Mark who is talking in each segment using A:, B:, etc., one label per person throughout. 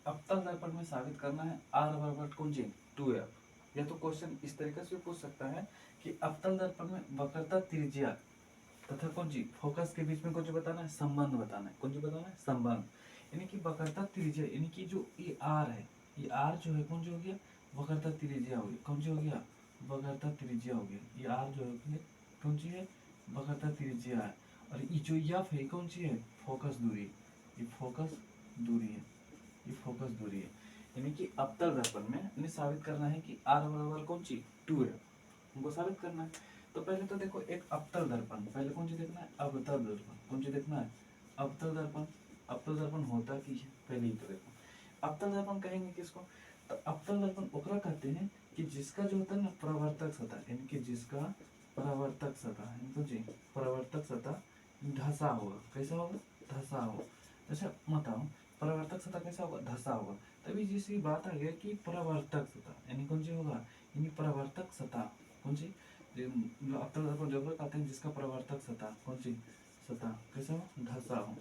A: अवतल दर्पण में साबित करना है R बराबर कौन सी 2F। या तो क्वेश्चन इस तरीके से पूछ सकता है कि अवतल दर्पण में वक्रता त्रिज्या तथा कौन सी फोकस के बीच में कौन सी बताना है, संबंध बताना है। कौन सी बताना है, संबंध। यानी कि वक्रता त्रिज्या यानी कि जो ये R है, ये R जो है कौन सी हो गया, वक्रता त्रिज्या हो गया। कौन सी हो गया, वक्रता त्रिज्या हो गया। ये R जो है कौन सी है, वक्रता त्रिज्या है। और ये जो F है कौन सी है, फोकस दूरी। ये फोकस दूरी है, ये फोकस दूरी है। यानी कि अवतल दर्पण में हमें साबित करना है कि R बराबर कौन सी 2 है, हमको साबित करना है। तो पहले तो देखो एक अवतल दर्पण, पहले कौन सी देखना है, अवतल दर्पण। कौन सी देखना है, अवतल दर्पण। अवतल दर्पण होता की है पहले ही तो देखो। अवतल दर्पण कहेंगे किसको, तो अवतल दर्पण ओकरा कहते हैं कि जिसका जो होता है ना परावर्तक सतह, यानी कि जिसका परावर्तक सतह, यानी कि परावर्तक सतह धसा होगा। कैसा होगा, धसा होगा। अच्छा बताओ परावर्तक सतह कैसा होगा, धसा होगा। तभी जिसकी बात आ गया कि परावर्तक सतह यानी कौन सी होगा, यानी परावर्तक सतह कौन सी, अवतल दर्पण जो कहते हैं जिसका परावर्तक सतह कौन सी, सतह कैसा हो, धसा हो।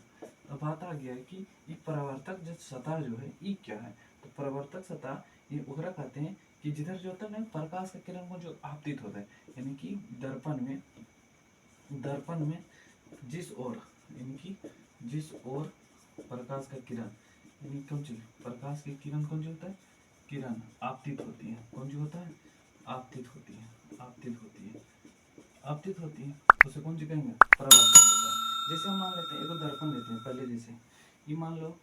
A: अब बात आ गया है कि ये परावर्तक जो सतह जो है ये क्या है, तो परावर्तक सतह ये उगरा कहते हैं कि जिधर जो होता है ना प्रकाश का किरण को जो आपतित होता है, यानी कि दर्पण में जिस ओर, यानी कि जिस ओर प्रकाश का किरण, यानी कौन सी प्रकाश की किरण कौन सी होता है, किरण आपतित होती है। कौन सी होता है, आपतित होती है, आपतित होती है, आपतित होती है। उसे कौन सी कहेंगे, परावर्तक सतह। जैसे हम मान लेते हैं एक दर्पण लेते हैं पहले, जैसे ये मान लो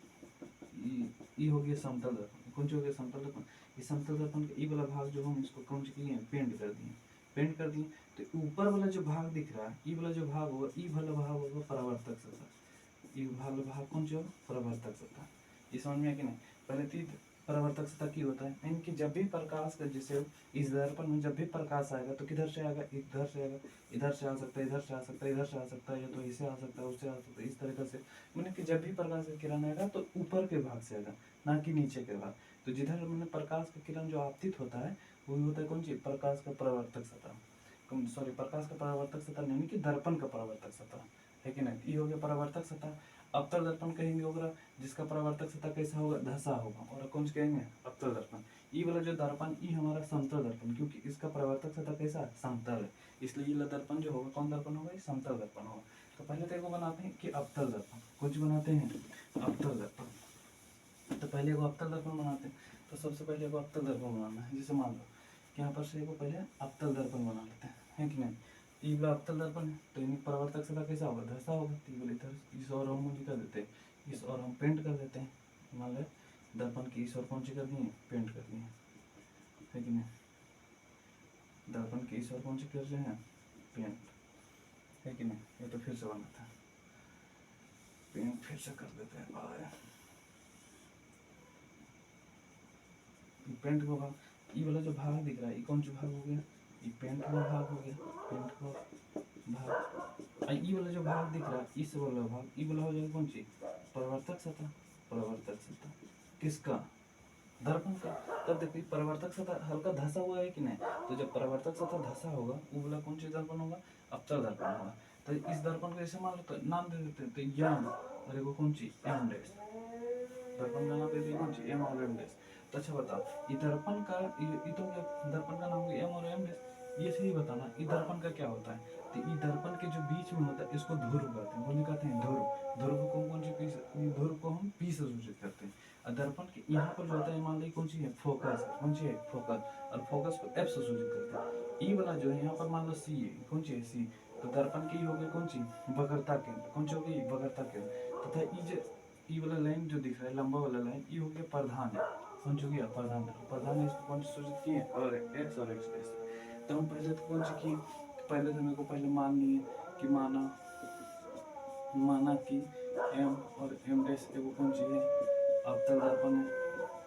A: ये हो गया समतल दर्पण। कौन सी हो गया, समतल दर्पण। ये समतल दर्पण का ये वाला भाग जो हम इसको कौन सी किए, पेंट कर दिए, पेंट कर दिए। तो ऊपर वाला जो भाग दिख रहा है, ये वाला जो भाग होगा, ये वाला भाग होगा परावर्तक सतह। ये वाला भाग कौन सी होगा, परावर्तक सतह। ये समझ में है कि नहीं। पहले तीन परावर्तक सतह की होता है, यानी कि जब भी प्रकाश का, जैसे इस दर्पण में जब भी प्रकाश आएगा तो किधर से आएगा, इधर से आएगा, इधर से आ सकता है, इधर से आ सकता है, इधर से आ सकता है, या तो इसे आ सकता है, उससे आ सकता है, इस तरीके से। मैंने कि जब भी प्रकाश का किरण आएगा तो ऊपर के भाग से आएगा, ना कि नीचे के भाग। तो जिधर मैंने प्रकाश का किरण जो आपतित होता है वो होता है कौन सी, प्रकाश का परावर्तक सतह। सॉरी, प्रकाश का परावर्तक सतह यानी कि दर्पण का परावर्तक सतह है कि नहीं। ये हो गया परावर्तक सतह। अवतल दर्पण कहेंगे होगा जिसका परावर्तक सतह कैसा होगा, धसा होगा। और कौन सी कहेंगे, अवतल दर्पण। ये वाला जो दर्पण ये हमारा समतल दर्पण, क्योंकि इसका परावर्तक सतह कैसा है, समतल है, इसलिए ये दर्पण जो होगा कौन दर्पण होगा, ये समतल दर्पण होगा। तो पहले तो इसको बनाते हैं कि अवतल दर्पण। कुछ बनाते हैं अवतल दर्पण। तो पहले को अवतल दर्पण बनाते हैं। तो सबसे पहले को अवतल दर्पण बनाना है। जैसे मान लो कि यहाँ पर से को पहले अवतल दर्पण बना लेते हैं, है कि नहीं। ये वाला अवतल दर्पण है तो इन्हीं परावर्तक सतह कैसा होगा, धसा होगा। तो ये वाले इधर इस और हम मुझे कर देते हैं, इस और हम पेंट कर देते हैं। मान लो दर्पण की इस और कौन सी कर दी है, पेंट कर दी है कि नहीं। दर्पण की इस और कौन सी कर रहे हैं, पेंट, है कि नहीं। ये तो फिर से बनाता है, पेंट फिर से कर देते हैं। और पेंट का भाग, ये वाला जो भाग दिख रहा है ये कौन सा भाग हो गया, ये पेंट का भाग हो गया, पेंट का भाग। ये वाला जो भाग दिख रहा है इस वाला भाग, ये वाला हो जाएगा कौन सी, परावर्तक सतह। परावर्तक सतह किसका, दर्पण का। तब देखिए परावर्तक सतह हल्का धसा हुआ है कि नहीं। तो जब परावर्तक सतह धसा होगा वो वाला कौन सी दर्पण होगा, अवतल दर्पण होगा। तो इस दर्पण को ऐसे मान लो, तो नाम दे देते हैं, तो यम और एगो कौन सी, एम डैश। दर्पण का नाम दे दिया कौन सी, एम और एम डैश। तो अच्छा बताओ ये दर्पण का, ये तो दर्पण का नाम एम और एम डैश। ये सही बताना ये दर्पण का क्या होता है। तो ये दर्पण के जो बीच में होता है इसको ध्रुव कहते हैं। बोले कहते हैं ध्रुव। ध्रुव को कौन सी पी, ध्रुव को हम पी से सूचित करते हैं। और दर्पण के यहाँ पर जो होता है मान ली कौन सी है, फोकस। कौन सी है, फोकस। और फोकस को एफ से सूचित करते हैं। ई वाला जो है यहाँ पर मान लो सी है, कौन सी है, सी। तो दर्पण की हो गई कौन सी, वक्रता केंद्र। कौन सी हो गई, वक्रता केंद्र। तथा ई जो ई वाला लाइन जो दिख रहा है लंबा वाला लाइन, ये हो गया प्रधान है। कौन सी हो गया, प्रधान है। प्रधान है इसको कौन सी सूचित किए, और एक्स और एक्स डैश। तो हम पहले तो कौन सी की, पहले तो मेरे को पहले मान लिए कि माना कि एम और एम डैश एगो कौन सी है, अवतल दर्पण है।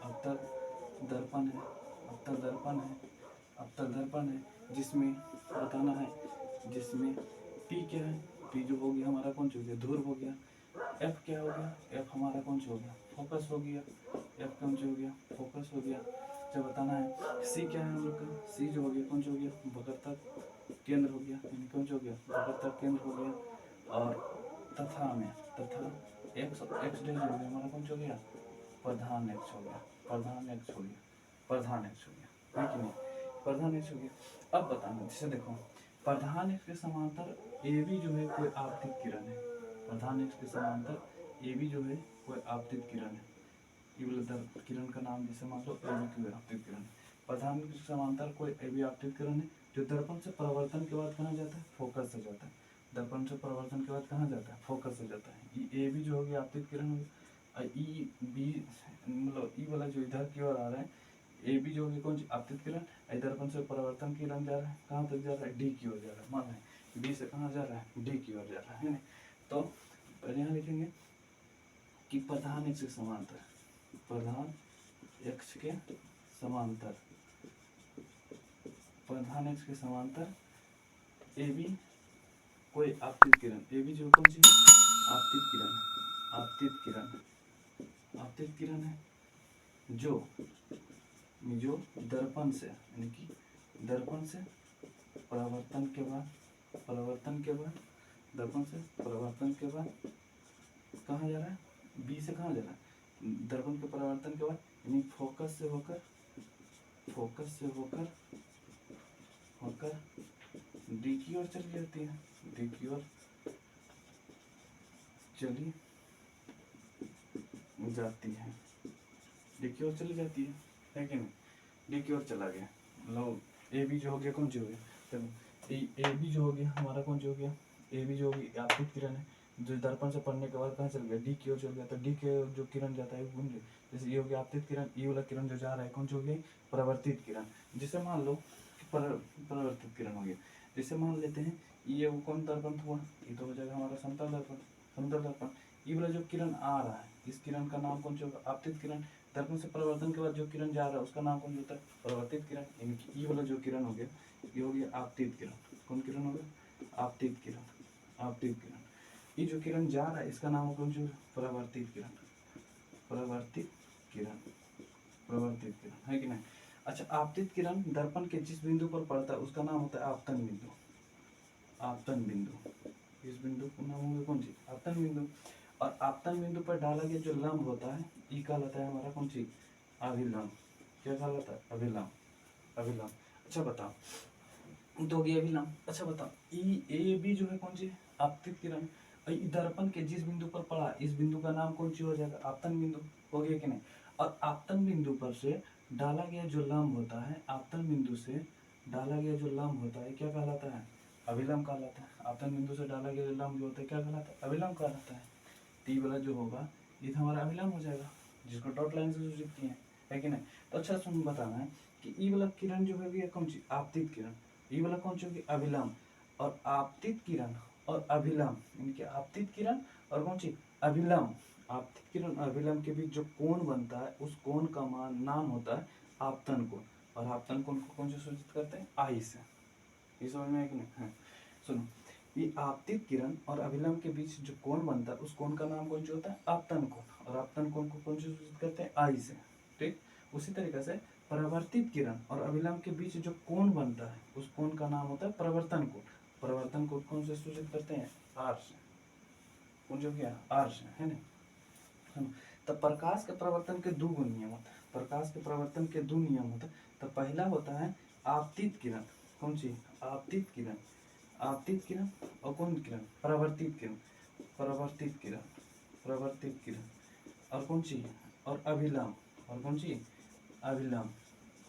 A: अवतल दर्पण है, अवतल दर्पण है, अवतल दर्पण है। जिसमें बताना है, जिसमें पी क्या है, पी जो हो गया हमारा कौन सी हो गया, ध्रुव हो गया। एफ क्या हो गया, एफ हमारा कौन सा हो गया, फोकस हो गया। एफ कौन सा हो गया, फोकस हो गया। जब बताना है सी क्या है हम लोग का, सी जो हो गया कौन सा हो गया, वक्रता केंद्र हो गया। यानी कौन सा हो गया, वक्रता केंद्र हो गया। और तथा में, तथा एक्स एक्स डैश हो गया हमारा कौन सा हो गया, प्रधान एक्स हो गया, प्रधान एक्स हो गया, प्रधान एक्स हो गया, है कि नहीं, प्रधान एक्स हो गया। अब बताना, जैसे देखो प्रधान एक्स के समांतर ए बी जो है कोई आपतित किरण है, प्रधान एक्स के समांतर ए बी जो है कोई आपतित किरण है, ये वाला किरण का नाम जैसे मान लो ए बी कोई आपतित किरण है, प्रधान एक्स के समांतर कोई ए बी आपतित किरण है जो दर्पण से परावर्तन के बाद कहाँ जाता है, फोकस से जाता है, दर्पण से परावर्तन के बाद कहाँ जाता है, फोकस से जाता है। ये ए बी जो होगी आपतित किरण होगी, और ई बी मतलब ई वाला जो इधर की ओर आ रहा है ए बी जो होगी कौन सी आपतित किरण, दर्पण से परावर्तन किरण जा रहा है, कहाँ तक जा रहा है, डी की ओर जा रहा है, मान रहे बी से कहाँ जा रहा है, डी की ओर जा रहा है ना। तो पहले यहाँ लिखेंगे कि प्रधान एक्स के समांतर, प्रधान एक्स के समांतर, प्रधान एक्स के समांतर ए बी कोई आपतित किरण, ए बी जो कौन सी आपतित किरण, आपतित किरण, आपतित किरण है जो दर्पण से यानी कि दर्पण से परावर्तन के बाद, परावर्तन के बाद, दर्पण से परावर्तन के बाद कहाँ जा रहा है, बी से कहाँ जा रहा है, दर्पण के परावर्तन के बाद यानी फोकस से होकर, फोकस से होकर होकर डी की ओर चली जाती है, डी की ओर चली जाती है, डी की ओर चली जाती है कि नहीं, डी की ओर चला गया, लो ए बी जो हो गया कौन सी हो गया, तो ए बी जो हो गया हमारा कौन सी हो गया, ए बी जो होगी आपतित किरण है जो दर्पण से पड़ने के बाद कहाँ चल गया, डी की ओर चल गया, तो डी के जो किरण जाता है घूम गया, जैसे ये हो गया आपतित किरण, ये वाला किरण जो जा रहा है कौन सी हो गई, परावर्तित किरण, जिसे मान लो परावर्तित किरण हो गया, जैसे मान लेते हैं ये वो कौन दर्पण हुआ, ये तो हो जाएगा हमारा समतल दर्पण, समतल दर्पण, ये वाला जो किरण आ रहा है इस किरण का नाम कौन सा होगा, आपतित किरण, दर्पण से परावर्तन के बाद जो किरण जा रहा है उसका नाम कौन होता है, परावर्तित किरण, यानी कि ये वाला जो किरण हो गया ये हो गया आपतित किरण, कौन किरण हो गया, आपतित किरण, आपतित किरण, ये जो किरण जा रहा है इसका नाम कौन सा, परावर्तित किरण, परावर्तित किरण, परावर्तित किरण, है कि नहीं। अच्छा, आपतित किरण दर्पण के जिस बिंदु पर पड़ता है उसका नाम होता है आपतन बिंदु, आपतन बिंदु, इस बिंदु का नाम होगा कौन सी, आपतन बिंदु, और आपतन बिंदु पर डाला गया जो लंब होता है ये कहलाता है हमारा कौन सी, अभिलंब, क्या कहलाता है, अभिलंब, अभिलंब। अच्छा बताओ, तो हो गया अभिलंब। अच्छा बताओ ई ए बी जो है कौन सी, आपतित किरण, दर्पण के जिस बिंदु पर पड़ा इस बिंदु का नाम कौन सी हो जाएगा, आपतन बिंदु, हो गया कि नहीं। और आपतन बिंदु पर से डाला गया जो लंब होता है, आपतन बिंदु से डाला गया जो लंब होता है क्या कहलाता है, अभिलंब कहलाता है, आपतन बिंदु से डाला गया जो लंब जो होता है क्या कहलाता है, अभिलंब कहलाता है। टी वाला जो होगा ये हमारा अभिलंब हो जाएगा जिसको डॉट लाइन से सूचित किए हैं, है कि नहीं। तो अच्छा सुन बताना है कि ई वाला किरण जो है कौन सी, आपतित किरण, ये वाला कौन सी होगी, अभिलंब, और आपतित किरण और अभिलंब यानी कि आपतित किरण और कौन सी, अभिलंब, आपतित किरण और अभिलंब के बीच जो कोण बनता है उस कोण का नाम होता है आपतन कोण, और आपतन कोण को कौन से सूचित करते हैं, आई से, ये समझ में है कि नहीं। हाँ सुनो, ये आपतित किरण और अभिलंब के बीच जो कोण बनता है उस कोण का नाम कौन सा होता है, आपतन कोण, और आपतन कोण को कौन से सूचित करते हैं, आई से, ठीक। उसी तरीके से परावर्तित किरण और अभिलंब के बीच जो कोण बनता है उस कोण का नाम होता है परावर्तन कोण, परावर्तन कोण कौन से सूचित करते हैं, आर से, कौन जो क्या आर से, है ना। तो प्रकाश के परावर्तन के दो नियम होते हैं, प्रकाश के परावर्तन के दो नियम होते हैं। तो पहला होता है आपतित किरण, कौन सी, आपतित किरण, आपतित किरण, और कौन किरण, परावर्तित किरण, परावर्तित किरण, परावर्तित किरण, और कौन सी, और अभिलंब, और कौन सी, अभिलंब,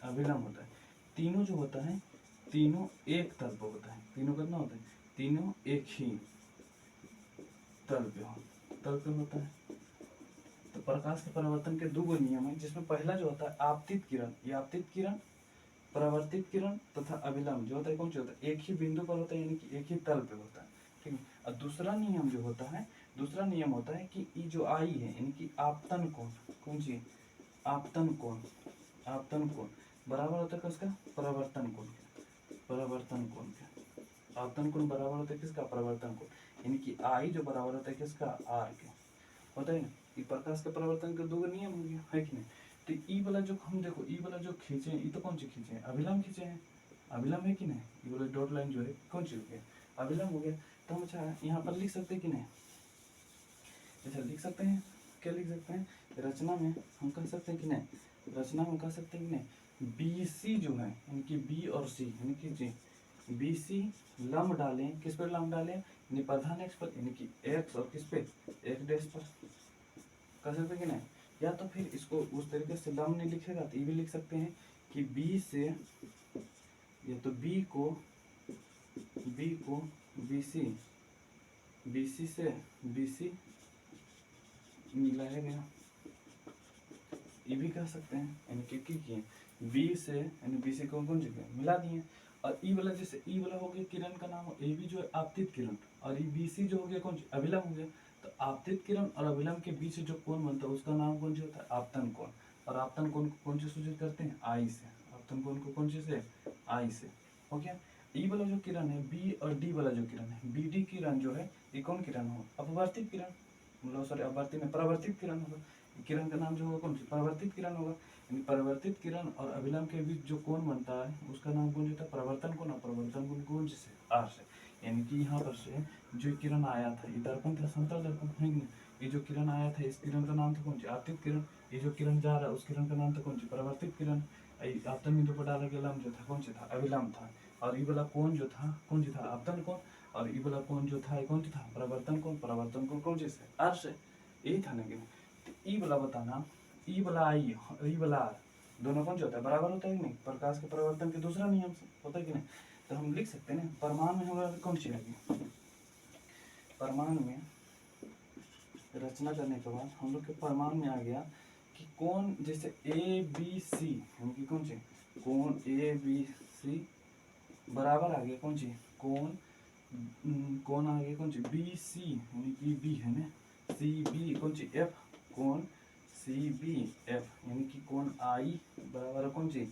A: अभिलंब होता है। तीनों जो होता है तीनों एक तल पर होता है, तीनों कितना होता है, तीनों एक ही तल पे हो, तल पे होता है। तो प्रकाश के परावर्तन के दो नियम है जिसमें पहला जो होता है आपतित किरण, ये आपतित किरण, परावर्तित किरण तथा अभिलंब जो होता है कौन सा होता है, एक ही बिंदु पर होता है यानी कि एक ही तल पे होता है, ठीक है। और दूसरा नियम जो होता है, दूसरा नियम होता है कि ये जो आई है यानी कि आपतन कोण, कौन सी, आपतन कोण, आपतन कोण बराबर होता है किसका, परावर्तन कोण के, परावर्तन कोण के, आपतन कोण बराबर होता है किसका, परावर्तन कोण, यानी कि आई जो बराबर होता है किसका, आर के, होता है ना। ये प्रकाश के परावर्तन के दो नियम हो गया, है कि नहीं। तो ई वाला जो हम देखो ई वाला जो खींचे हैं ये तो कौन सी खींचे हैं, अभिलंब खींचे हैं, अभिलंब है कि नहीं, ये वाला डॉट लाइन जो है कौन सी हो गया, अभिलंब हो गया। तो हम अच्छा यहाँ पर लिख सकते हैं कि नहीं, अच्छा लिख सकते हैं, क्या लिख सकते हैं, रचना में हम कह सकते हैं कि नहीं, रचना में कह सकते हैं कि नहीं, बी सी जो है यानी कि बी और सी यानी कि जी बी सी लंब डालें, किस पर लंब डालें, यानी प्रधान एक्स पर यानी कि एक्स और किस पे, एक्स डैश पर, कह सकते हैं कि नहीं। या तो फिर इसको उस तरीके से लंब नहीं लिखेगा तो ये भी लिख सकते हैं कि बी से, या तो बी को बी सी से बी सी मिलाया गया, ये भी कह सकते हैं। यानी कि बी से यानी बी से कौन कौन जगह मिला दिए, और ई वाला जैसे ई वाला हो गया किरण का नाम, ए भी जो है आपतित किरण, और ये बी सी जो हो गया कौन सी, अभिलंब हो गया। तो आपतित किरण और अभिलंब के बीच जो कोण बनता है उसका नाम कौन सी होता है, आपतन कोण। और आपतन कोण को कौन से सूचित करते हैं, आई से। आपतन कोण को कौन से, आई से। हो गया। ई वाला जो किरण है, बी और डी वाला जो किरण है, बी डी किरण जो है ये कौन किरण हो, अपवर्तित किरण, मतलब सॉरी अपवर्तित में परावर्तित किरण होगा। किरण का नाम जो होगा कौन सी, परावर्तित किरण होगा। यानी परावर्तित किरण और अभिलंब के बीच जो कोण बनता है उसका नाम कौन होता है, परावर्तन कोण। और परावर्तन कोण कौन से, आर से। यानी कि यहाँ पर से जो किरण आया था ये दर्पण था, समतल दर्पण है कि नहीं। ये जो किरण आया था इस किरण का नाम था कौन सी, आपतित किरण। ये जो किरण जा रहा है उस किरण का नाम था कौन सी, परावर्तित किरण। आपतन बिंदु पर डाला गया लंब जो था कौन सा था, अभिलंब था। और ये वाला कोण जो था कौन सी था, आपतन कोण। और ये वाला कोण जो था कौन सा था, परावर्तन कोण। परावर्तन कोण कौन से, आर से। यही था ना कि ई वाला बताना, ई वाला आई, ई वाला आर, दोनों कौन सा होता है, बराबर होता है कि नहीं, प्रकाश के परावर्तन के दूसरा नियम से होता है कि नहीं। तो हम लिख सकते हैं ना, परमाणु में हमारा कौन सी आएगी, परमाणु में रचना करने के बाद हम लोग के परमाणु में आ गया कि कौन, जैसे ए बी सी यानी कि कौन सी, कौन ए बी सी बराबर आ गया कौन सी, कौन आ गया कौन सी, बी सी यानी कि बी है ना, सी बी कौन सी, एफ, कौन सी बी एफ यानी कि कौन आई बराबर कौन सी,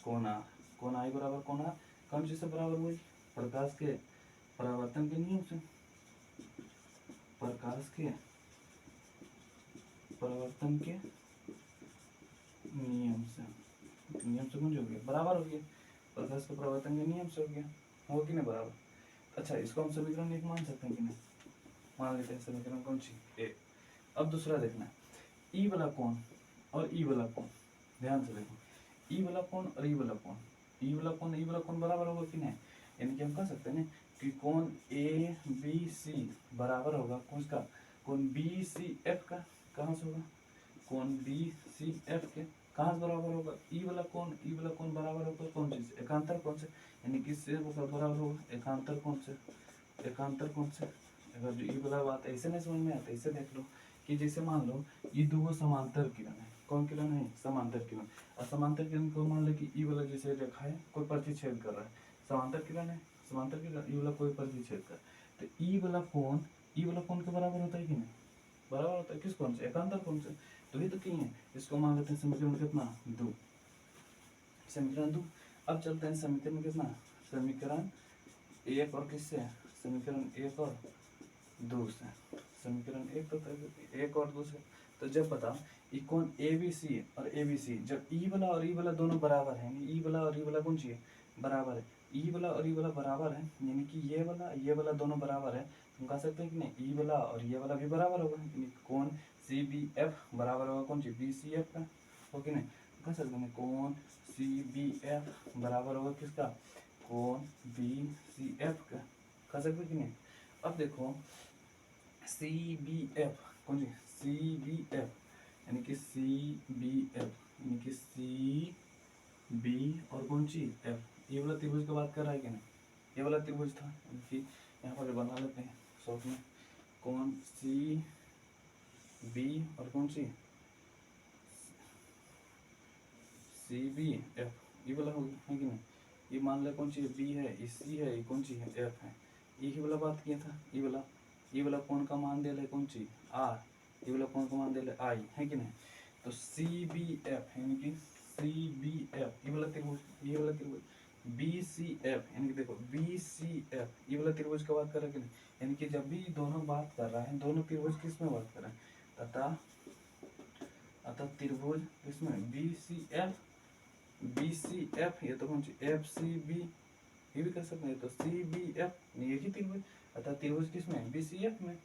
A: कौन आर। कौन आई बराबर कौन आर, कौन सी से बराबर हुई, प्रकाश के परावर्तन के नियम से, प्रकाश के परावर्तन के नियम से, नियम से कौन हो गया, बराबर हो गया, प्रकाश के परावर्तन के नियम से हो गया, हो कि नहीं बराबर। अच्छा, इसको हम समीकरण एक मान सकते हैं कि नहीं, मान लेते हैं समीकरण कौन सी, ए। अब दूसरा देखना, ई वाला कोण और ई वाला कोण, ध्यान से देखो, ई वाला कोण और ई वाला कोण, ई वाला कोण ई वाला कोण बराबर होगा कि नहीं। यानी कि हम कह सकते हैं ना कि कोण ए बी सी बराबर होगा कौन का, कोण बी सी एफ का। कहाँ से होगा, कोण बी सी एफ के कहाँ से बराबर होगा, ई वाला कोण बराबर होगा कौन चीज, एकांतर कोण से। यानी कि से बराबर होगा एकांतर कोण से, एकांतर कोण से। अगर जो ई वाला बात ऐसे नहीं समझ में आता, ऐसे देख लो कि जैसे मान लो ये दो समांतर किरण है, कौन किरण है, समांतर किरण। और समांतर किरण को मान लो कि ई वाला जैसे रेखा है कोई प्रतिच्छेद कर रहा है, समांतर किरण है, समांतर किरण ई वाला कोई प्रतिच्छेद कर, तो ई वाला कोण के बराबर होता है कि नहीं, बराबर होता है किस कोण से, एकांतर कोण से। तो ये तो कहीं है, इसको मान लेते हैं समीकरण कितना, 2, समीकरण 2। अब चलते हैं समीकरण कितना, समीकरण 1 और किससे, समीकरण 1 और 2 से, समीकरण 1 और 2 से। तो जब बताओ ये कौन ए बी सी और ए बी सी, जब ई वाला और ई वाला दोनों बराबर है, ई वाला और ई वाला कौन सी है, बराबर है, ई वाला और ई वाला बराबर है, यानी कि ये वाला दोनों बराबर है, हम कह सकते हैं कि नहीं ई वाला और ये वाला भी बराबर होगा, यानी कौन सी बी एफ बराबर होगा कौन सी, बी सी एफ का, हो कि नहीं। कह सकते हैं कौन सी बी एफ बराबर होगा किसका, कौन बी सी एफ का, कह सकते कि नहीं। अब देखो सी बी एफ कौन सी, सी बी एफ यानी कि सी बी एफ यानी कि सी बी और कौन सी एफ, ये वाला त्रिभुज की बात कर रहा है कि नहीं, ये वाला त्रिभुज था, यानी कि यहाँ पर बना लेते हैं शॉर्ट में, कौन सी बी और कौन सी सी बी एफ, ये वाला हो गया है कि नहीं। ये मान ले कौन सी बी है, ये सी है, ये कौन सी है, एफ है। ये वाला बात किया था, ये वाला कोण का मान दे ले कौन सी, आर, ये वाला कोण का मान दे ले आई, है कि नहीं। तो सी बी एफ यानी कि सी बी एफ ये वाला त्रिभुज बी सी एफ यानी कि देखो बी सी एफ ये वाला त्रिभुज का बात कर रहा है कि नहीं। यानी कि जब भी दोनों बात कर रहा है, दोनों त्रिभुज किस में बात कर रहे हैं, अतः त्रिभुज किसमें, बी सी एफ, ये तो कौन सी एफ सी बी, ये भी कर सकते हैं, तो सी बी एफ यही त्रिभुज, अतः त्रिभुज किसमें, बी सी एफ में।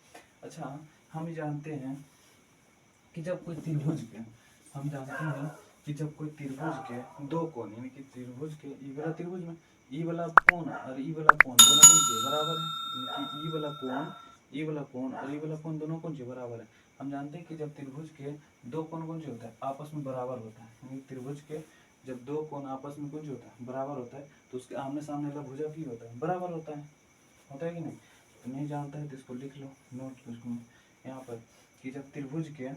A: अच्छा, हम जानते हैं कि जब कोई त्रिभुज के, हम जानते हैं कि जब कोई त्रिभुज के दो कोण, यानी कि त्रिभुज के ई वाला त्रिभुज में ई वाला कोण और ई वाला कोण दोनों कोण के बराबर है, यानी कि ई वाला कोण और ई वाला कोण दोनों कोण के बराबर है। हम जानते हैं कि जब त्रिभुज के दो कोण कौन से होता है, आपस में बराबर होता है, यानी त्रिभुज के जब दो कोण आपस में कौन से होता है, बराबर होता है, तो उसके आमने सामने वाला भुजा भी होता है, बराबर होता है कि नहीं। तो नहीं जानता है तो इसको लिख लो नोट में यहाँ पर कि जब त्रिभुज के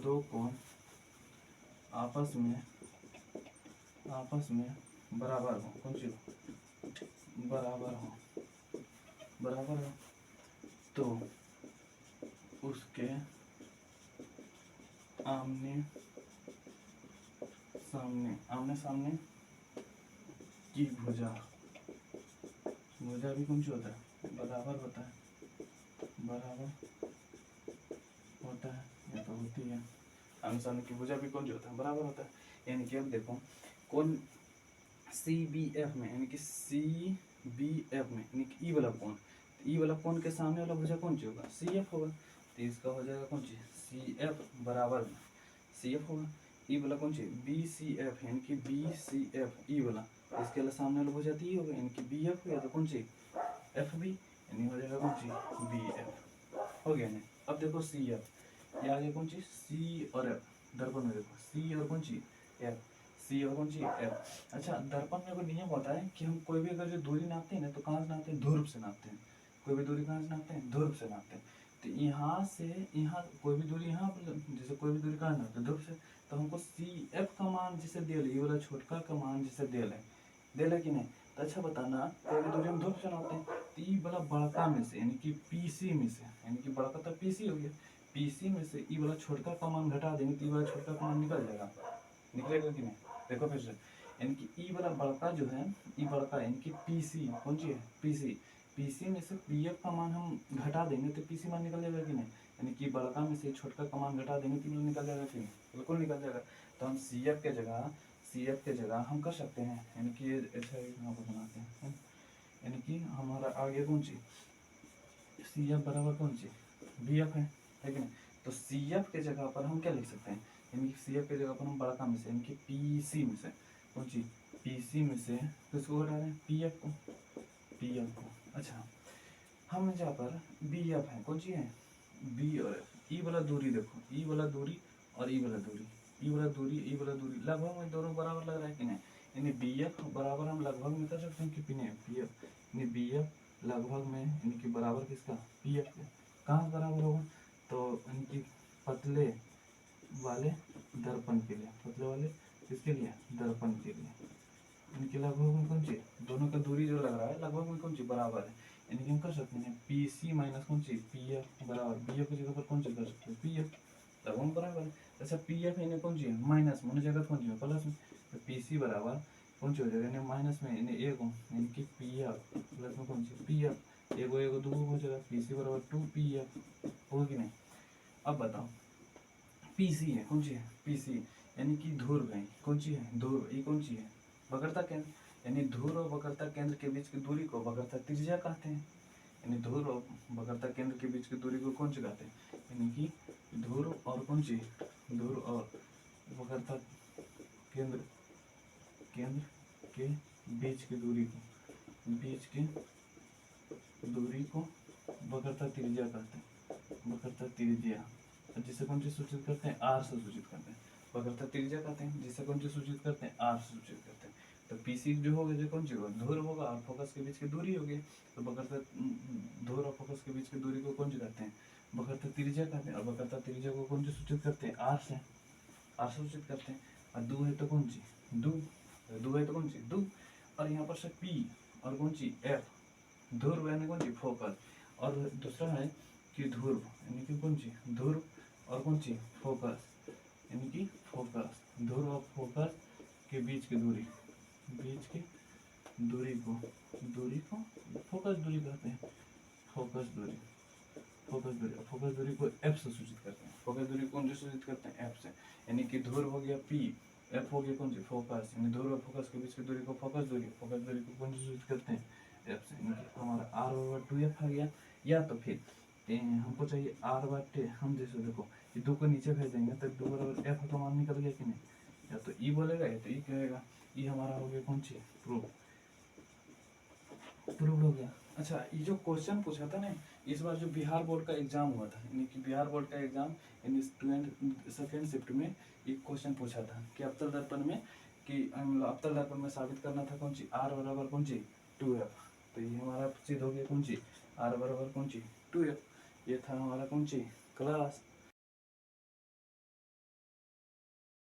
A: दो कोण आपस में बराबर हो, कौन सी बराबर हो तो उसके आमने सामने की भुजा भी कौन सी होता है, बराबर होता है या तो होती है। आमने सामने की भुजा भी कौन सी होता है, बराबर होता है। यानी कि अब देखो कौन CBF में, यानी कि CBF में यानी कि ई वाला कोण के सामने वाला भुजा कौन सी होगा, CF होगा। तो इसका हो जाएगा कौन सी CF बराबर में CF होगा। ई वाला कौन सी BCF, यानी कि BCF ई वाला, इसके वाला सामने वाला भुजा तो ई होगा, यानी कि BF हो गया, तो कौन सी FB, यानी हो जाएगा कौन सी BF हो गया ना। अब देखो CF, ये आ गया कौन सी C और F, दर्पण में देखो C और कौन सी F, C और कौन सी F। अच्छा, दर्पण में कोई नियम होता है कि हम कोई भी अगर जो दूरी नापते हैं ना, तो कहाँ से नापते हैं, ध्रुव से नापते हैं। कोई भी दूरी कहाँ से नापते हैं, ध्रुव से नापते हैं। तो यहाँ से यहाँ कोई भी दूरी, यहाँ जैसे कोई भी दूरी कहाँ नापते हैं, ध्रुव से। तो हमको CF का मान जिसे दिया, ये वाला छोटका का मान जिसे दिया कि नहीं। तो अच्छा बताना, कोई भी दूरी हम ध्रुव से नापते हैं, तो ई वाला बड़का में से, यानी कि PC में से, यानी कि बड़का तो PC हो गया, PC में से ई वाला छोटका का मान घटा देंगे तो ई वाला छोटका का मान निकलेगा कि नहीं। देखो फिर से, यानी कि ई वाला बड़का जो है, ई बड़का यानी कि PC कौन सी है, PC में से PF का मान हम घटा देंगे तो PC मान निकल जाएगा कि नहीं। यानी कि बड़का में से छोटका का मान घटा देंगे तो निकल जाएगा कि नहीं, बिल्कुल निकल जाएगा। तो हम CF के जगह हम कर सकते हैं, यानी कि ऐसा यहाँ पर बनाते हैं, यानी कि हमारा आगे कौन सी CF बराबर कौन सी BF है कि नहीं। तो CF के जगह पर हम क्या लिख सकते हैं, यानी कि CF के जगह पर हम बड़का में से, यानी कि PC में से कौन सी PC में से किसको घटा रहे हैं, PF को। अच्छा, हम जहाँ पर BF है कौन सी है, B और F, ई वाला दूरी देखो, ई वाला दूरी और ई वाला दूरी लगभग में दोनों बराबर लग रहा है कि नहीं। यानी BF बराबर हम लगभग में कर सकते हैं कि नहीं, PF यानी BF लगभग में, यानी कि बराबर किसका, PF के। कहाँ बराबर होगा, तो यानी कि पतले वाले दर्पण के लिए, किसके लिए, दर्पण के लिए, इनके लगभग में कौन सी, दोनों का दूरी जो लग रहा है लगभग में कौन सी बराबर है। यानी कि हम कर सकते हैं PC माइनस कौन सी PF बराबर, BF की जगह पर कौन सी कर सकते हैं, PF लगभग में बराबर है। अच्छा, PF यानी कौन सी है, माइनस में जगह कौन सी है, प्लस में, तो PC बराबर कौन सी हो जाएगा, यानी माइनस में, यानी एगो, यानी कि PF प्लस में कौन सी PF, एगो दो हो जाएगा, PC बराबर 2PF होगा कि नहीं। अब बताओ PC है कौन सी है, PC यानी कि ध्रुव है, कौन सी है ध्रुव, ये कौन सी है, वक्रता केंद्र, यानी ध्रुव और वक्रता केंद्र के बीच की दूरी को वक्रता त्रिज्या कहते हैं। यानी ध्रुव और वक्रता केंद्र के बीच की दूरी को कौन सी कहते हैं, यानी कि ध्रुव और कौन सी, ध्रुव और वक्रता केंद्र के बीच की दूरी को वक्रता त्रिज्या कहते हैं, वक्रता त्रिज्या, जिसे कौन सी सूचित करते हैं, R से सूचित करते हैं। वक्रता त्रिज्या कहते हैं जिसे कौन सी सूचित करते हैं, R से सूचित करते हैं। तो PC जो होगा जो कौन सी होगा, ध्रुव होगा और फोकस के बीच की दूरी होगी। तो वक्रता ध्रुव और फोकस के बीच की दूरी को कौन सी कहते हैं, वक्रता त्रिज्या कहते हैं। और वक्रता त्रिज्या को कौन सी सूचित करते हैं, R से सूचित करते हैं। और दू है तो कौन सी दू, और यहाँ पर से P और कौन सी F, ध्रुव यानी कौन सी फोकस, और दूसरा है कि ध्रुव यानी कि कौन सी ध्रुव और कौन सी फोकस, यानी कि फोकस, ध्रुव और फोकस के बीच की दूरी को फोकस दूरी कहते हैं। फोकस दूरी को F से सूचित करते हैं। फोकस दूरी कौन से सूचित करते हैं, F से। यानी कि ध्रुव हो गया P, F हो गया कौन सी फोकस, यानी ध्रुव और फोकस के बीच की दूरी को फोकस दूरी को कौन से सूचित करते हैं, एफ से, तो हमारा आर बराबर 2f आ गया। या तो फिर हमको चाहिए आर बटे, हम जैसे देखो ये 2 को नीचे भेज देंगे तो 2 बराबर एफ का मान निकल गया कि नहीं, या तो ई बोलेगा या तो ई कहेगा। ई हमारा हो गया कौन सी प्रूफ, प्रूव हो गया। अच्छा, ये जो क्वेश्चन पूछा था ना इस बार जो बिहार बोर्ड का एग्जाम हुआ था, यानी कि बिहार बोर्ड का एग्जाम यानी सेकेंड शिफ्ट में एक क्वेश्चन पूछा था कि अवतल दर्पण में, कि अवतल दर्पण में साबित करना था कौन सी आर बराबर कौन सी 2f। तो ये हमारा सिद्ध हो गया कौन सी आर बराबर कौन सी 2f। ये था हमारा कौन सी क्लास